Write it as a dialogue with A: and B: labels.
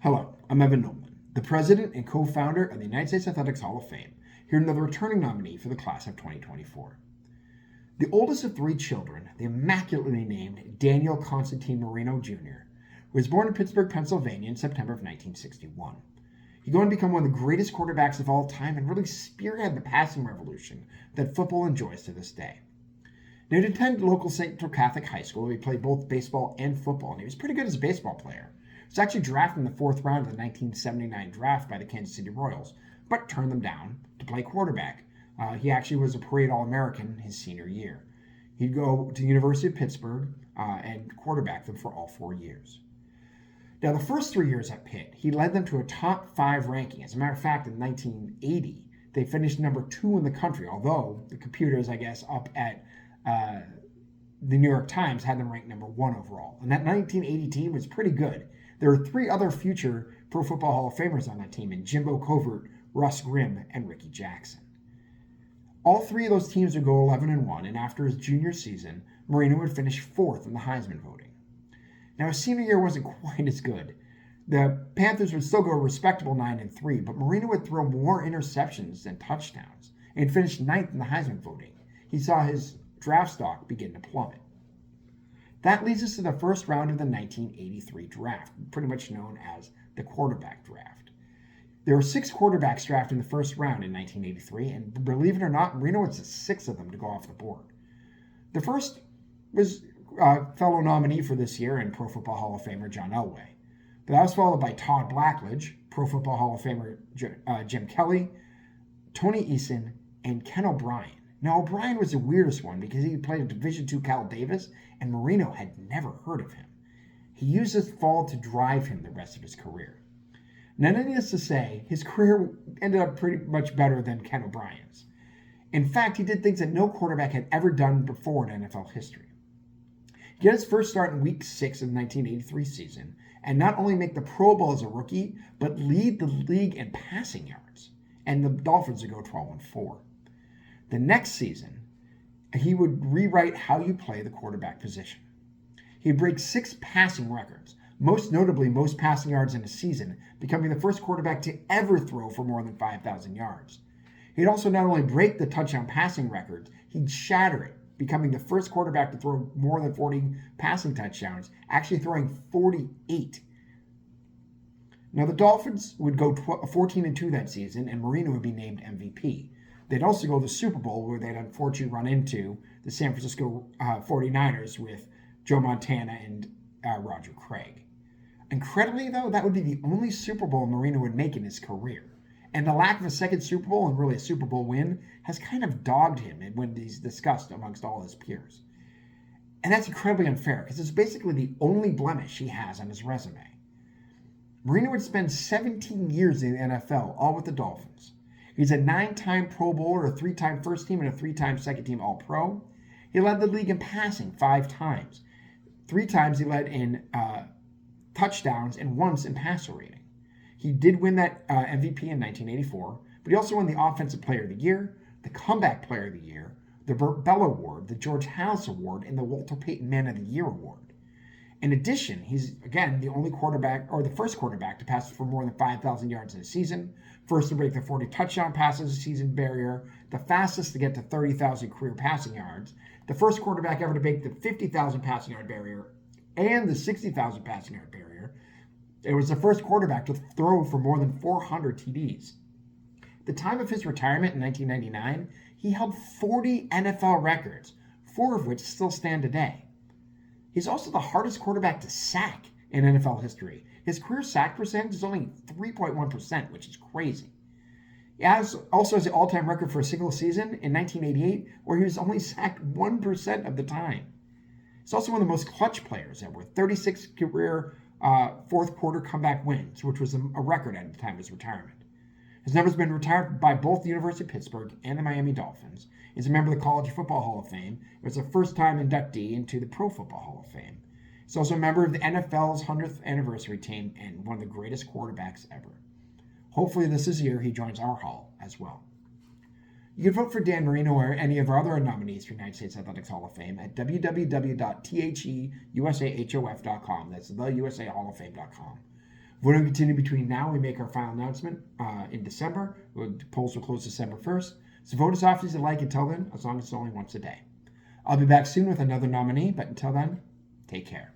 A: Hello, I'm Evan Nolan, the president and co-founder of the United States Athletics Hall of Fame, here another returning nominee for the class of 2024. The oldest of three children, the immaculately named Daniel Constantine Marino Jr., was born in Pittsburgh, Pennsylvania in September of 1961. He'd go on to become one of the greatest quarterbacks of all time and really spearhead the passing revolution that football enjoys to this day. Now, he attended local Central Catholic High School, where he played both baseball and football, and he was pretty good as a baseball player. He was actually drafted in the fourth round of the 1979 draft by the Kansas City Royals, but turned them down to play quarterback. He actually was a parade All-American his senior year. He'd go to the University of Pittsburgh and quarterback them for all 4 years. Now, the first 3 years at Pitt, he led them to a top 5 ranking. As a matter of fact, in 1980, they finished number 2 in the country, although the computers, up at the New York Times had them ranked number 1 overall. And that 1980 team was pretty good. There were 3 other future Pro Football Hall of Famers on that team, in Jimbo Covert, Russ Grimm, and Ricky Jackson. All 3 of those teams would go 11-1, and after his junior season, Marino would finish 4th in the Heisman voting. Now, his senior year wasn't quite as good. The Panthers would still go a respectable 9-3, but Marino would throw more interceptions than touchdowns, and finished 9th in the Heisman voting. He saw his draft stock begin to plummet. That leads us to the first round of the 1983 draft, pretty much known as the quarterback draft. There were 6 quarterbacks drafted in the first round in 1983, and believe it or not, Marino was the 6th of them to go off the board. The first was fellow nominee for this year and Pro Football Hall of Famer John Elway. But that was followed by Todd Blackledge, Pro Football Hall of Famer Jim Kelly, Tony Eason, and Ken O'Brien. Now, O'Brien was the weirdest one because he played at Division II Cal Davis, and Marino had never heard of him. He used this fall to drive him the rest of his career. Now, needless to say, his career ended up pretty much better than Ken O'Brien's. In fact, he did things that no quarterback had ever done before in NFL history. He got his first start in Week 6 of the 1983 season, and not only make the Pro Bowl as a rookie, but lead the league in passing yards. And the Dolphins would go 12-4. The next season, he would rewrite how you play the quarterback position. He'd break 6 passing records, most notably most passing yards in a season, becoming the first quarterback to ever throw for more than 5,000 yards. He'd also not only break the touchdown passing record, he'd shatter it, becoming the first quarterback to throw more than 40 passing touchdowns, actually throwing 48. Now, the Dolphins would go 14-2 that season, and Marino would be named MVP. They'd also go to the Super Bowl, where they'd unfortunately run into the San Francisco 49ers with Joe Montana and Roger Craig. Incredibly, though, that would be the only Super Bowl Marino would make in his career. And the lack of a second Super Bowl, and really a Super Bowl win, has kind of dogged him when he's discussed amongst all his peers. And that's incredibly unfair, because it's basically the only blemish he has on his resume. Marino would spend 17 years in the NFL, all with the Dolphins. He's a 9-time Pro Bowler, a 3-time first team, and a 3-time second team All-Pro. He led the league in passing 5 times. 3 times he led in touchdowns and once in passer rating. He did win that MVP in 1984, but he also won the Offensive Player of the Year, the Comeback Player of the Year, the Burt Bell Award, the George Halas Award, and the Walter Payton Man of the Year Award. In addition, he's, again, the only quarterback, or the first quarterback, to pass for more than 5,000 yards in a season, first to break the 40 touchdown passes a season barrier, the fastest to get to 30,000 career passing yards, the first quarterback ever to break the 50,000 passing yard barrier, and the 60,000 passing yard barrier. It was the first quarterback to throw for more than 400 TDs. At the time of his retirement in 1999, he held 40 NFL records, 4 of which still stand today. He's also the hardest quarterback to sack in NFL history. His career sack percentage is only 3.1%, which is crazy. He also has the all-time record for a single season in 1988, where he was only sacked 1% of the time. He's also one of the most clutch players ever, with 36 career fourth quarter comeback wins, which was a record at the time of his retirement. His number's been retired by both the University of Pittsburgh and the Miami Dolphins. He's a member of the College Football Hall of Fame. He was a first-time inductee into the Pro Football Hall of Fame. He's also a member of the NFL's 100th anniversary team and one of the greatest quarterbacks ever. Hopefully this is the year he joins our hall as well. You can vote for Dan Marino or any of our other nominees for United States Athletics Hall of Fame at www.theusahof.com. That's theusahalloffame.com. Voting will continue between now and we make our final announcement in December. The polls will close December 1st. So vote as often as you like until then, as long as it's only once a day. I'll be back soon with another nominee, but until then, take care.